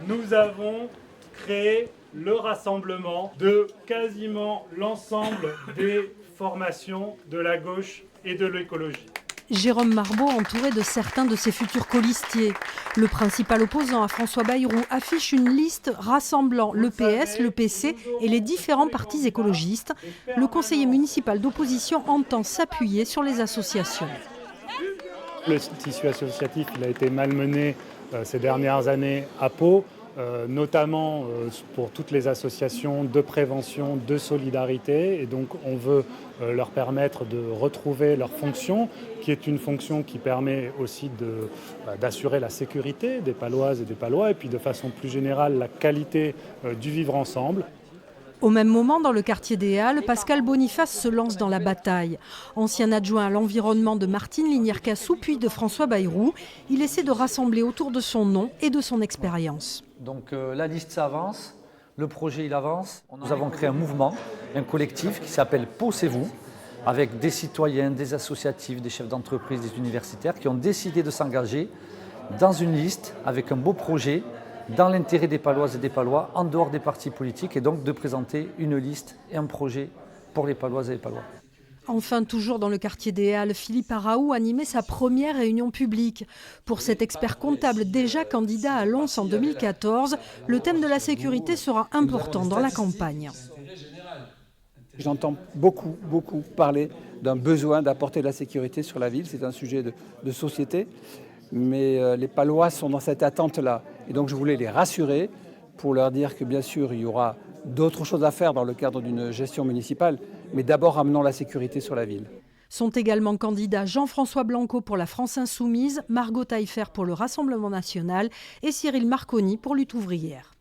nous avons créé le rassemblement de quasiment l'ensemble des formations de la gauche et de l'écologie. Jérôme Marbeau entouré de certains de ses futurs colistiers. Le principal opposant à François Bayrou affiche une liste rassemblant le PS, le PC et les différents partis écologistes. Le conseiller municipal d'opposition entend s'appuyer sur les associations. Le tissu associatif il a été malmené ces dernières années à Pau, notamment pour toutes les associations de prévention, de solidarité. Et donc on veut leur permettre de retrouver leur fonction, qui est une fonction qui permet aussi d'assurer la sécurité des Paloises et des Palois, et puis de façon plus générale la qualité du vivre ensemble. Au même moment, dans le quartier des Halles, Pascal Boniface se lance dans la bataille. Ancien adjoint à l'environnement de Martine Linière-Cassou, puis de François Bayrou, il essaie de rassembler autour de son nom et de son expérience. Donc la liste s'avance, le projet il avance. Nous avons créé un mouvement, un collectif qui s'appelle Pau c'est vous, avec des citoyens, des associatifs, des chefs d'entreprise, des universitaires qui ont décidé de s'engager dans une liste avec un beau projet dans l'intérêt des Paloises et des Palois, en dehors des partis politiques, et donc de présenter une liste et un projet pour les Paloises et les Palois. Enfin, toujours dans le quartier des Halles, Philippe Araou animait sa première réunion publique. Pour cet expert comptable déjà candidat à Lons en 2014, le thème de la sécurité sera important dans la campagne. J'entends beaucoup parler d'un besoin d'apporter de la sécurité sur la ville. C'est un sujet de société. Mais les Palois sont dans cette attente-là. Et donc je voulais les rassurer pour leur dire que bien sûr il y aura d'autres choses à faire dans le cadre d'une gestion municipale, mais d'abord amenons la sécurité sur la ville. Sont également candidats Jean-François Blanco pour la France Insoumise, Margot Taillefer pour le Rassemblement National et Cyril Marconi pour Lutte Ouvrière.